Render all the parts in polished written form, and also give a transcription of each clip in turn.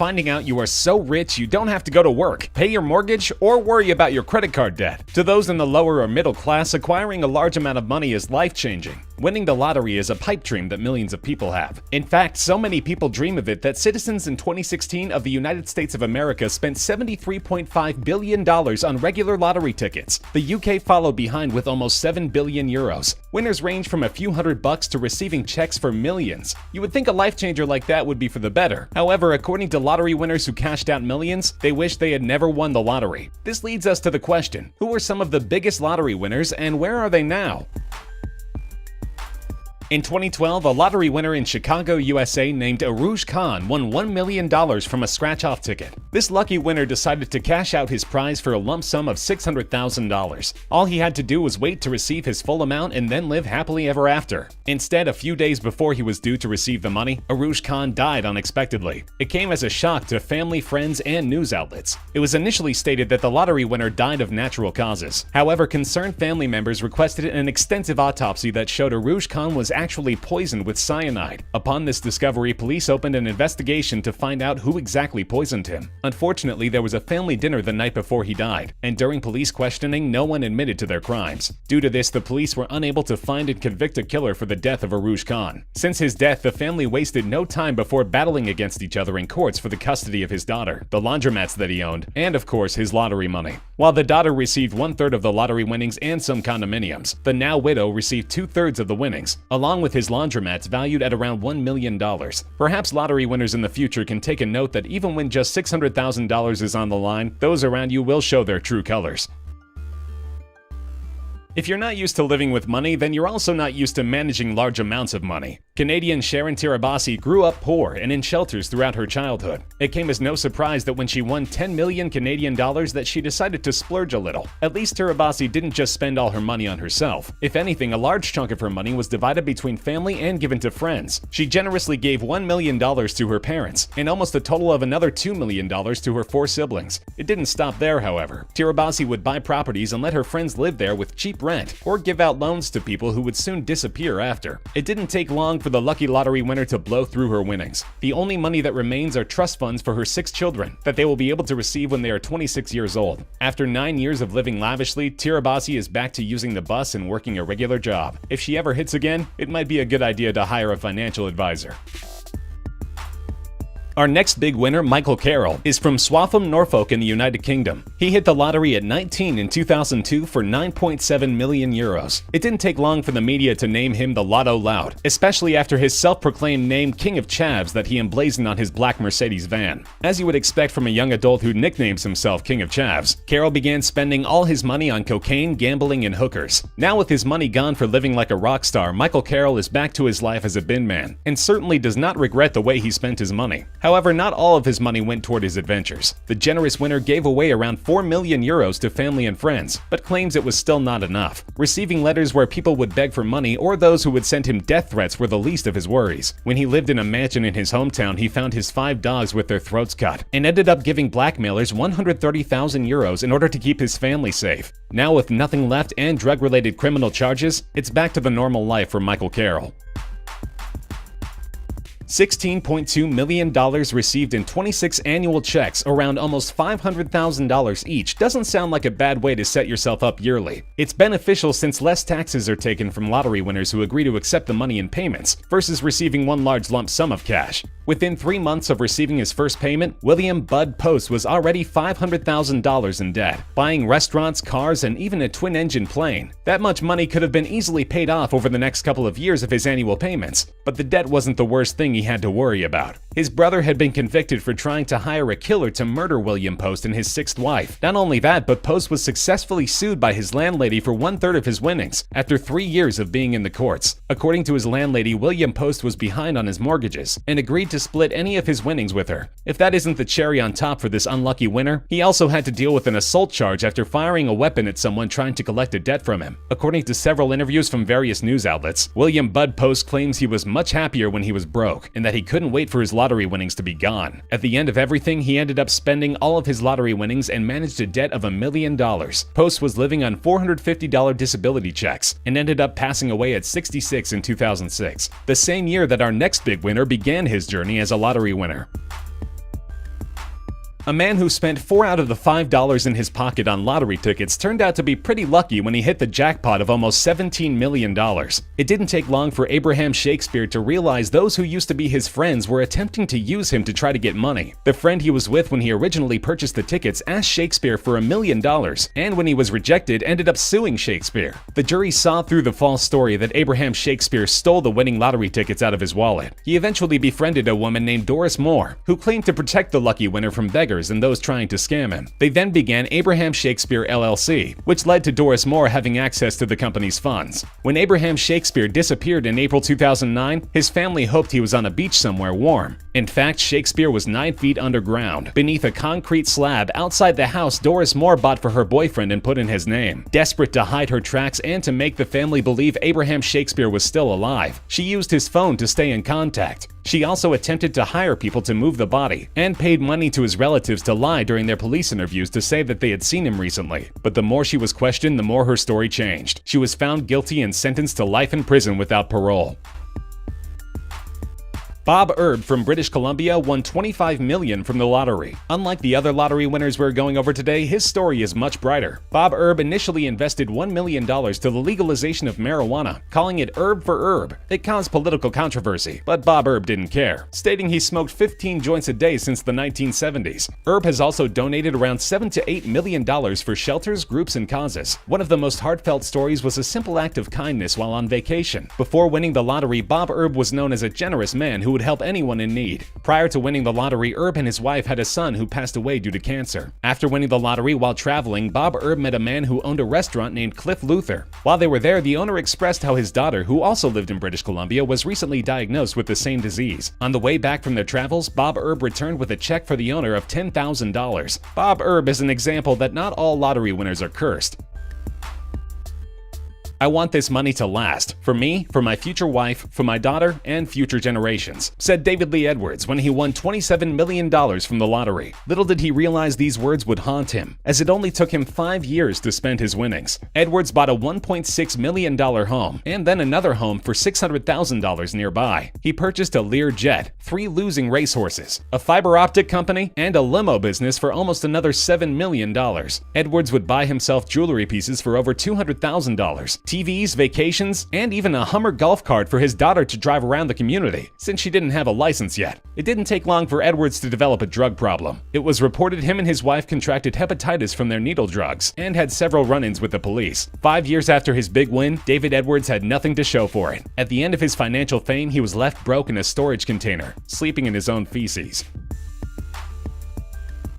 finding out you are so rich you don't have to go to work, pay your mortgage, or worry about your credit card debt. To those in the lower or middle class, acquiring a large amount of money is life-changing. Winning the lottery is a pipe dream that millions of people have. In fact, so many people dream of it that citizens in 2016 of the United States of America spent $73.5 billion on regular lottery tickets. The UK followed behind with almost 7 billion euros. Winners range from a few $100 to receiving checks for millions. You would think a life changer like that would be for the better. However, according to lottery winners who cashed out millions, they wish they had never won the lottery. This leads us to the question, who are some of the biggest lottery winners and where are they now? In 2012, a lottery winner in Chicago, USA named Aruj Khan won $1 million from a scratch-off ticket. This lucky winner decided to cash out his prize for a lump sum of $600,000. All he had to do was wait to receive his full amount and then live happily ever after. Instead, a few days before he was due to receive the money, Aruj Khan died unexpectedly. It came as a shock to family, friends, and news outlets. It was initially stated that the lottery winner died of natural causes. However, concerned family members requested an extensive autopsy that showed Aruj Khan was actually poisoned with cyanide. Upon this discovery, police opened an investigation to find out who exactly poisoned him. Unfortunately, there was a family dinner the night before he died, and during police questioning, no one admitted to their crimes. Due to this, the police were unable to find and convict a killer for the death of Aruj Khan. Since his death, the family wasted no time before battling against each other in courts for the custody of his daughter, the laundromats that he owned, and of course his lottery money. While the daughter received 1/3 of the lottery winnings and some condominiums, the now widow received 2/3 of the winnings, along with his laundromats valued at around $1 million. Perhaps lottery winners in the future can take a note that even when just $600,000 is on the line, those around you will show their true colors. If you're not used to living with money, then you're also not used to managing large amounts of money. Canadian Sharon Tirabassi grew up poor and in shelters throughout her childhood. It came as no surprise that when she won 10 million Canadian dollars that she decided to splurge a little. At least Tirabassi didn't just spend all her money on herself. If anything, a large chunk of her money was divided between family and given to friends. She generously gave $1 million to her parents, and almost a total of another $2 million to her 4 siblings. It didn't stop there, however. Tirabassi would buy properties and let her friends live there with cheap rent, or give out loans to people who would soon disappear after. It didn't take long for the lucky lottery winner to blow through her winnings. The only money that remains are trust funds for her 6 children that they will be able to receive when they are 26 years old. After 9 years of living lavishly, Tirabassi is back to using the bus and working a regular job. If she ever hits again, it might be a good idea to hire a financial advisor. Our next big winner, Michael Carroll, is from Swaffham, Norfolk in the United Kingdom. He hit the lottery at 19 in 2002 for 9.7 million euros. It didn't take long for the media to name him the Lotto Lout, especially after his self-proclaimed name King of Chavs that he emblazoned on his black Mercedes van. As you would expect from a young adult who nicknames himself King of Chavs, Carroll began spending all his money on cocaine, gambling, and hookers. Now with his money gone for living like a rock star, Michael Carroll is back to his life as a bin man, and certainly does not regret the way he spent his money. However, not all of his money went toward his adventures. The generous winner gave away around 4 million euros to family and friends, but claims it was still not enough. Receiving letters where people would beg for money or those who would send him death threats were the least of his worries. When he lived in a mansion in his hometown, he found his 5 dogs with their throats cut, and ended up giving blackmailers 130,000 euros in order to keep his family safe. Now with nothing left and drug-related criminal charges, it's back to the normal life for Michael Carroll. $16.2 million received in 26 annual checks, around almost $500,000 each, doesn't sound like a bad way to set yourself up yearly. It's beneficial since less taxes are taken from lottery winners who agree to accept the money in payments, versus receiving one large lump sum of cash. Within 3 months of receiving his first payment, William Bud Post was already $500,000 in debt, buying restaurants, cars, and even a twin-engine plane. That much money could have been easily paid off over the next couple of years of his annual payments, but the debt wasn't the worst thing he had to worry about. His brother had been convicted for trying to hire a killer to murder William Post and his 6th wife. Not only that, but Post was successfully sued by his landlady for 1/3 of his winnings, after 3 years of being in the courts. According to his landlady, William Post was behind on his mortgages, and agreed to split any of his winnings with her. If that isn't the cherry on top for this unlucky winner, he also had to deal with an assault charge after firing a weapon at someone trying to collect a debt from him. According to several interviews from various news outlets, William Bud Post claims he was much happier when he was broke, and that he couldn't wait for his lottery winnings to be gone. At the end of everything, he ended up spending all of his lottery winnings and managed a debt of $1 million. Post was living on $450 disability checks, and ended up passing away at 66 in 2006, the same year that our next big winner began his journey as a lottery winner. A man who spent 4 out of the $5 in his pocket on lottery tickets turned out to be pretty lucky when he hit the jackpot of almost $17 million. It didn't take long for Abraham Shakespeare to realize those who used to be his friends were attempting to use him to try to get money. The friend he was with when he originally purchased the tickets asked Shakespeare for $1 million, and when he was rejected, ended up suing Shakespeare. The jury saw through the false story that Abraham Shakespeare stole the winning lottery tickets out of his wallet. He eventually befriended a woman named Doris Moore, who claimed to protect the lucky winner from beggars and those trying to scam him. They then began Abraham Shakespeare LLC, which led to Doris Moore having access to the company's funds. When Abraham Shakespeare disappeared in April 2009, his family hoped he was on a beach somewhere warm. In fact, Shakespeare was 9 feet underground, beneath a concrete slab outside the house Doris Moore bought for her boyfriend and put in his name. Desperate to hide her tracks and to make the family believe Abraham Shakespeare was still alive, she used his phone to stay in contact. She also attempted to hire people to move the body, and paid money to his relatives to lie during their police interviews to say that they had seen him recently. But the more she was questioned, the more her story changed. She was found guilty and sentenced to life in prison without parole. Bob Erb from British Columbia won $25 million from the lottery. Unlike the other lottery winners we're going over today, his story is much brighter. Bob Erb initially invested $1 million to the legalization of marijuana, calling it Herb for Herb. It caused political controversy, but Bob Erb didn't care, stating he smoked 15 joints a day since the 1970s. Erb has also donated around $7 to $8 million for shelters, groups, and causes. One of the most heartfelt stories was a simple act of kindness while on vacation. Before winning the lottery, Bob Erb was known as a generous man who would help anyone in need. Prior to winning the lottery, Erb and his wife had a son who passed away due to cancer. After winning the lottery while traveling, Bob Erb met a man who owned a restaurant named Cliff Luther. While they were there, the owner expressed how his daughter, who also lived in British Columbia, was recently diagnosed with the same disease. On the way back from their travels, Bob Erb returned with a check for the owner of $10,000. Bob Erb is an example that not all lottery winners are cursed. I want this money to last, for me, for my future wife, for my daughter, and future generations, said David Lee Edwards when he won $27 million from the lottery. Little did he realize these words would haunt him, as it only took him 5 years to spend his winnings. Edwards bought a $1.6 million home, and then another home for $600,000 nearby. He purchased a Lear jet, 3 losing racehorses, a fiber optic company, and a limo business for almost another $7 million. Edwards would buy himself jewelry pieces for over $200,000. TVs, vacations, and even a Hummer golf cart for his daughter to drive around the community, since she didn't have a license yet. It didn't take long for Edwards to develop a drug problem. It was reported him and his wife contracted hepatitis from their needle drugs, and had several run-ins with the police. 5 years after his big win, David Edwards had nothing to show for it. At the end of his financial fame, he was left broke in a storage container, sleeping in his own feces.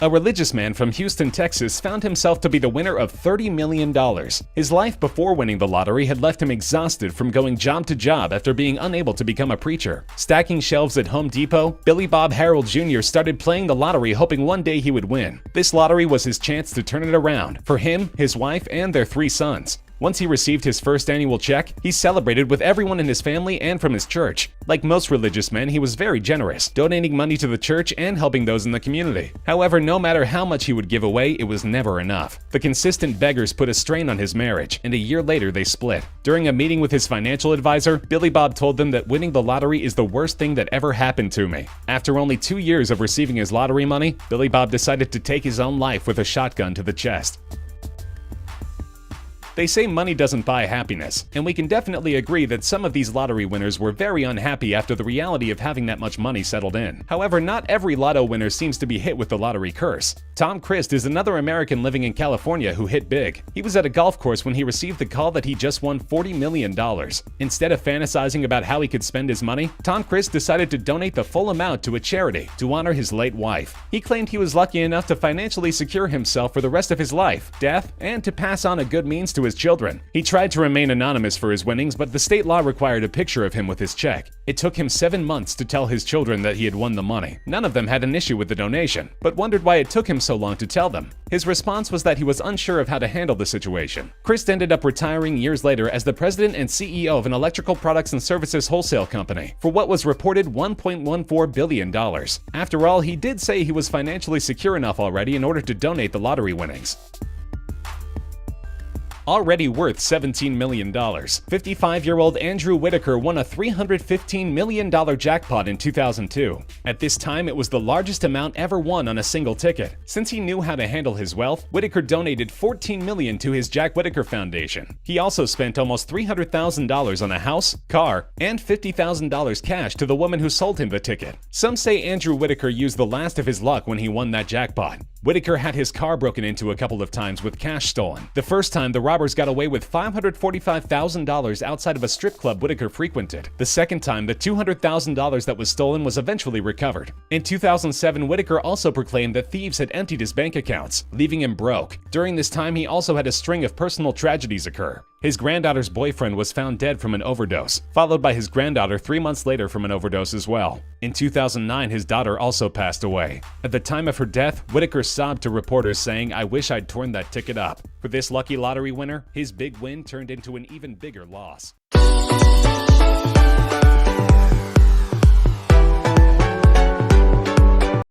A religious man from Houston, Texas found himself to be the winner of $30 million. His life before winning the lottery had left him exhausted from going job to job after being unable to become a preacher. Stacking shelves at Home Depot, Billy Bob Harold Jr. started playing the lottery hoping one day he would win. This lottery was his chance to turn it around for him, his wife, and their 3 sons. Once he received his first annual check, he celebrated with everyone in his family and from his church. Like most religious men, he was very generous, donating money to the church and helping those in the community. However, no matter how much he would give away, it was never enough. The consistent beggars put a strain on his marriage, and a year later they split. During a meeting with his financial advisor, Billy Bob told them that winning the lottery is the worst thing that ever happened to me. After only 2 years of receiving his lottery money, Billy Bob decided to take his own life with a shotgun to the chest. They say money doesn't buy happiness, and we can definitely agree that some of these lottery winners were very unhappy after the reality of having that much money settled in. However, not every lotto winner seems to be hit with the lottery curse. Tom Christ is another American living in California who hit big. He was at a golf course when he received the call that he just won $40 million. Instead of fantasizing about how he could spend his money, Tom Christ decided to donate the full amount to a charity to honor his late wife. He claimed he was lucky enough to financially secure himself for the rest of his life, death, and to pass on a good means to his children. He tried to remain anonymous for his winnings, but the state law required a picture of him with his check. It took him 7 months to tell his children that he had won the money. None of them had an issue with the donation, but wondered why it took him so long to tell them. His response was that he was unsure of how to handle the situation. Christ ended up retiring years later as the president and CEO of an electrical products and services wholesale company for what was reported $1.14 billion. After all, he did say he was financially secure enough already in order to donate the lottery winnings. already worth $17 million. 55-year-old Andrew Whitaker won a $315 million jackpot in 2002. At this time, it was the largest amount ever won on a single ticket. Since he knew how to handle his wealth, Whitaker donated $14 million to his Jack Whitaker Foundation. He also spent almost $300,000 on a house, car, and $50,000 cash to the woman who sold him the ticket. Some say Andrew Whitaker used the last of his luck when he won that jackpot. Whitaker had his car broken into a couple of times with cash stolen. The first time, the robbers got away with $545,000 outside of a strip club Whitaker frequented. The second time, the $200,000 that was stolen was eventually recovered. In 2007, Whitaker also proclaimed that thieves had emptied his bank accounts, leaving him broke. During this time, he also had a string of personal tragedies occur. His granddaughter's boyfriend was found dead from an overdose, followed by his granddaughter 3 months later from an overdose as well. In 2009, his daughter also passed away. At the time of her death, Whitaker sobbed to reporters saying, "I wish I'd torn that ticket up." For this lucky lottery winner, his big win turned into an even bigger loss.